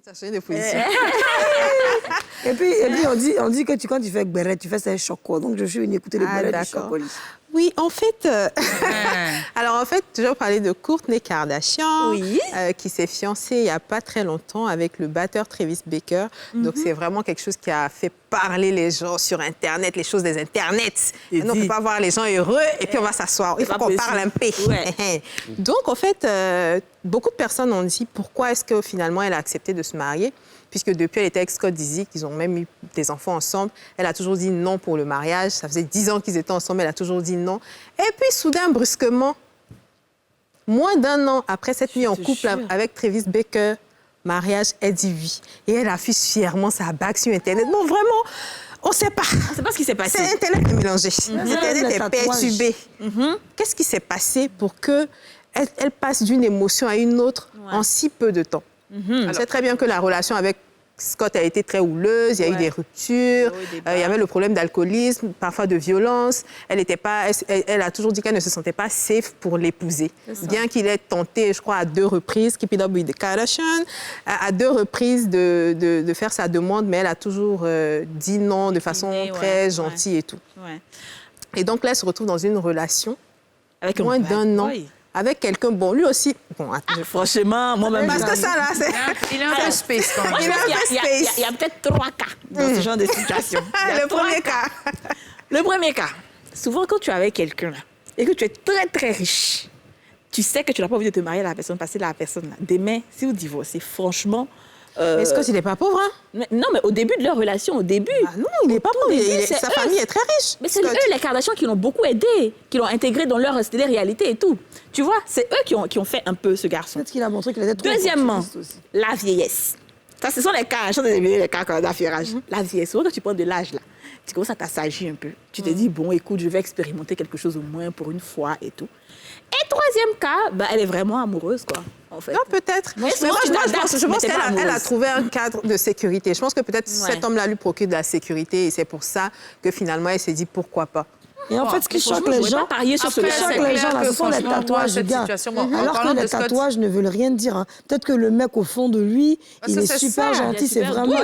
Ça change de position. Et puis on dit que quand tu fais Gberet, tu fais ça choco. Donc je suis venue écouter le Gberet du chocolat. Oui, en fait, alors en fait, toujours parler de Kourtney Kardashian, qui s'est fiancée il n'y a pas très longtemps avec le batteur Travis Baker. Donc c'est vraiment quelque chose qui a fait parler les gens sur Internet, les choses des Internets. Maintenant, on ne peut pas voir les gens heureux et puis on va s'asseoir. Il faut qu'on parle un peu. Ouais. Donc en fait, beaucoup de personnes ont dit pourquoi est-ce que finalement elle a accepté de se marier. Puisque depuis, elle était avec Scott Disick, ils ont même eu des enfants ensemble. Elle a toujours dit non pour le mariage. Ça faisait 10 ans qu'ils étaient ensemble, elle a toujours dit non. Et puis, soudain, brusquement, moins d'un an après cette nuit en couple avec Travis Baker, mariage, elle dit oui. Et elle affiche fièrement sa bague sur Internet. Bon, vraiment, on ne sait pas. On ne sait pas ce qui s'est passé. C'est Internet mélangé. Internet est perturbé. Qu'est-ce qui s'est passé pour qu'elle passe d'une émotion à une autre en si peu de temps? On sait très bien que la relation avec Scott a été très houleuse, il y a eu des ruptures, il y avait le problème d'alcoolisme, parfois de violence. Elle a toujours dit qu'elle ne se sentait pas safe pour l'épouser. Bien qu'il ait tenté, je crois, à 2 reprises, Keeping Up with the Kardashians, à 2 reprises de faire sa demande, mais elle a toujours dit non de façon très gentille et tout. Et donc là, elle se retrouve dans une relation avec moins d'1 an. Avec quelqu'un, bon, lui aussi... Bon, franchement, moi-même... Parce que ça, là, c'est... Il est un peu space, quand même. Il y a peut-être 3 cas dans ce genre de situation. Le premier cas. Le premier cas. Souvent, quand tu es avec quelqu'un, là, et que tu es très, très riche, tu sais que tu n'as pas envie de te marier à la personne, parce que la personne, là, demain, si vous divorcez, franchement... Mais est-ce qu'il n'est pas pauvre, hein? Non, mais au début de leur relation, au début... non, il n'est pas pauvre. Sa famille est très riche. Mais c'est eux, les Kardashians, qui l'ont beaucoup aidé, qui l'ont intégré dans leur réalité et tout. Tu vois, c'est eux qui ont fait un peu ce garçon. Peut-être qu'il a montré qu'il était trop... Deuxièmement, la vieillesse. Ça, ce sont les cas, les cas d'affairage. La vieillesse, souvent quand tu prends de l'âge, là, tu commences à t'assagir un peu. Tu te dis, bon, écoute, je vais expérimenter quelque chose au moins pour une fois et tout. Et troisième cas, elle est vraiment amoureuse, quoi, en fait. Non, peut-être. Mais moi, je pense qu'elle a trouvé un cadre de sécurité. Je pense que peut-être cet homme-là lui procure de la sécurité et c'est pour ça que finalement, elle s'est dit, pourquoi pas. Et en fait, ce qui choque les gens, ce sont les tatouages du gars. Alors que les tatouages ne veulent rien dire. Peut-être que le mec, au fond de lui, il est super gentil, c'est vraiment...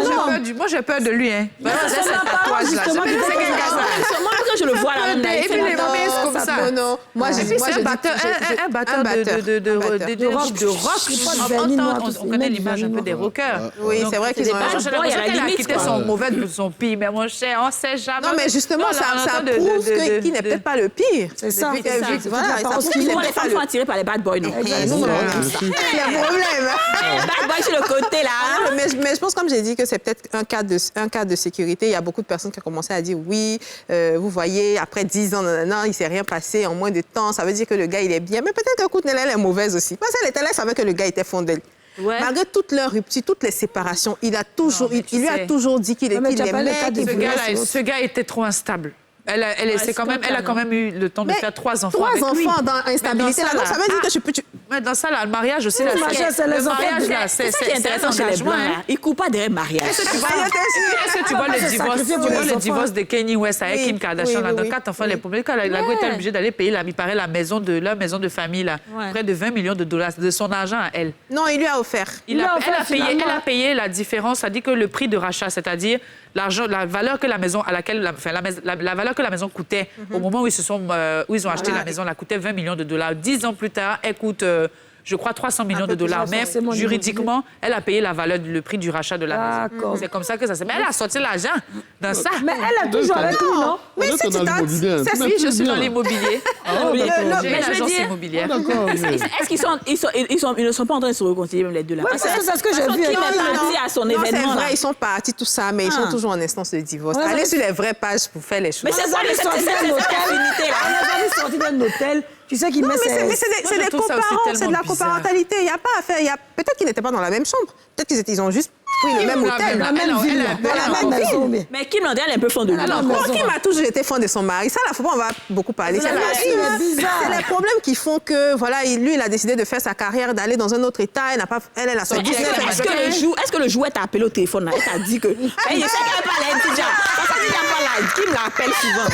Moi, j'ai peur de lui, hein. Vraiment, c'est ce tatouage-là. Moi, quand je le vois, là, même et puis les mamies comme ça. Non, moi, j'ai un batteur de rock. On connaît l'image un peu des rockers. Oui, c'est vrai qu'ils ont... J'ai l'impression qu'elle a quitté son pire, mais mon cher, on ne sait jamais. Non, mais justement, ça prouve que qui n'est peut-être pas le pire. C'est ça. Voilà, parce que les femmes sont attirées par les bad boys, non? Exactement. Il y a un problème. Bad boy sur le côté, là. Mais je pense, comme j'ai dit, que c'est peut-être un cas de sécurité. Il y a beaucoup de personnes qui ont commencé à dire oui, vous voyez, après 10 ans, non, il ne s'est rien passé en moins de temps. Ça veut dire que le gars, il est bien. Mais peut-être que Kourtney, elle est mauvaise aussi. Parce qu'elle était là, elle savait que le gars était fond d'elle. Malgré toutes leurs ruptures, toutes les séparations, il lui a toujours dit qu'il aimait. Ce gars était trop instable. Elle a quand même eu le temps de faire 3 enfants avec lui. 3 enfants dans l'instabilité. Ça veut dire que je peux... Mais dans ça, là, le mariage aussi, le mariage, là, c'est intéressant chez les Blancs. Ils ne coupent pas derrière mariage. Est-ce que tu vois le divorce de Kanye West avec Kim Kardashian, là, dans 4 enfants, les premiers cas, la go était obligée d'aller payer, il paraît, leur maison de famille, là, près de 20 millions de dollars, de son argent à elle. Non, il lui a offert. Elle a payé la différence, c'est-à-dire que le prix de rachat, c'est-à-dire la valeur que la maison la valeur que la maison coûtait au moment où ils ont acheté la maison, elle coûtait 20 millions de dollars. 10 ans plus tard, elle coûte, je crois, 300 millions de dollars. Mais juridiquement, elle a payé le prix du rachat de la maison. C'est comme ça que ça s'est... Mais elle a sorti l'argent dans ça. Mais elle a toujours avec lui, non? Mais c'est oui, je suis dans l'immobilier. J'ai une agence immobilière. Ils ne sont pas en train de se réconcilier, même les deux là. C'est ce que j'ai vu. Qui m'a parti à son événement. C'est vrai, ils sont partis, tout ça, mais ils sont toujours en instance de divorce. Allez sur les vraies pages pour faire les choses. Mais c'est ça, les sorties d'un hôtel. Tu sais qu'il met ses... Mais c'est des coparents, c'est de la coparentalité. Il n'y a pas à faire. Peut-être qu'ils n'étaient pas dans la même chambre. Peut-être qu'ils ont juste pris le même hôtel. La même ville. Dans la même ville. Mais Kim Landry, elle est un peu fond de lui. Kim a toujours été fond de son mari. Ça, là, faut pas, on va beaucoup parler. C'est les problèmes qui font que, voilà, lui, il a décidé de faire sa carrière, d'aller dans un autre état. Elle a son business. Est-ce que le jouet t'a appelé au téléphone, là? Elle t'a dit que... Il sait qu'elle n'a pas l'aide, déjà. Kim l'appelle souvent.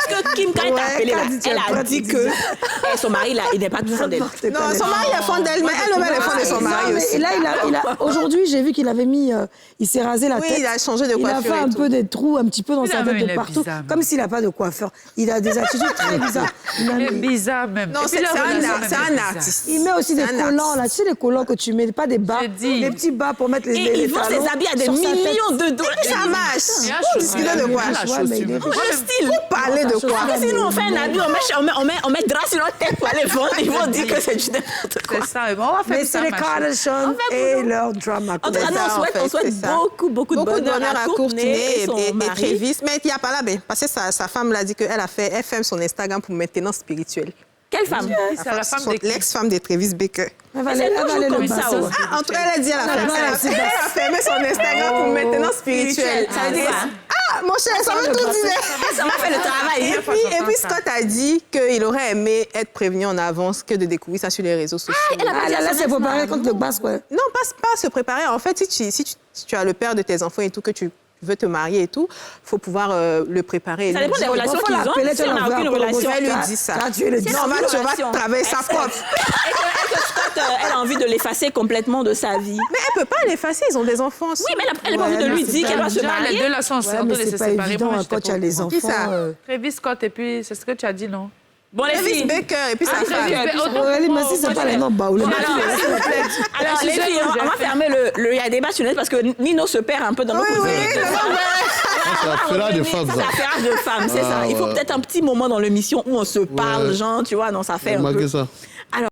Parce que Kim, quand elle t'a appelé, elle a dit que son mari, il n'est pas tout fond d'elle. Non, son mari est fond d'elle, mais elle est fond de son mari aussi. Et là, aujourd'hui, j'ai vu qu'il avait mis... il s'est rasé la tête. Oui, il a changé de coiffure. Il a fait un peu des trous, un petit peu dans sa tête de partout. Comme s'il n'a pas de coiffeur. Il a des attitudes très bizarres. Il est bizarre même. Non, c'est un artiste. Il met aussi des collants, là. Tu sais, les collants que tu mets, pas des bas. Les petits bas pour mettre les talons. Et il vend ses habits à des millions de $. Ça marche. Discutez de quoi? Le style. Vous parlez de quoi? Sinon, on fait un habit, on met drap sur notre tête pour aller vendre. Ils vont dire que c'est du n'importe quoi. C'est ça. On va faire mais c'est les Kardashians et leur drama. En tout cas, on souhaite beaucoup de bonheur à Courtney et Travis. Mais il n'y a pas là, parce que sa femme l'a dit qu'elle ferme son Instagram pour maintenance spirituelle. Quelle femme? L'ex-femme de Travis Baker. C'est toujours comme ça. En tout cas, elle a dit à la femme, elle a fermé son Instagram pour maintenance spirituelle. Ça veut dire quoi? Ah, mon cher, ça veut tout dire. Ça m'a fait le travail. Et puis Scott a dit qu'il aurait aimé être prévenu en avance que de découvrir ça sur les réseaux sociaux. Là, c'est préparé contre le basse, quoi. Non, pas se préparer. En fait, si tu as le père de tes enfants et tout, que tu veux te marier et tout, il faut pouvoir le préparer. Ça dépend des relations qu'ils ont. Si on n'a aucune relation, elle lui dit ça. Non, tu vas travailler sa propre. Est-ce que Scott, elle a envie de l'effacer complètement de sa vie? Mais elle peut pas l'effacer, ils ont des enfants aussi. Oui, mais elle n'a pas envie de lui dire qu'elle va se marier. Les deux là sont en train de se séparer. Quand tu as les enfants. Travis Scott et puis, c'est ce que tu as dit, non? Bon, les filles. Baker et puis sa femme. Mais si c'est pas les noms baoulés. Alors, les filles, on va fermer le débat sur le net parce que Nino se perd un peu dans nos causeries. C'est l'affaire de femmes. C'est l'affaire de femmes, c'est ça. Il faut peut-être un petit moment dans l'émission où on se parle, genre, tu vois, non, ça fait un peu. Ça. Alors,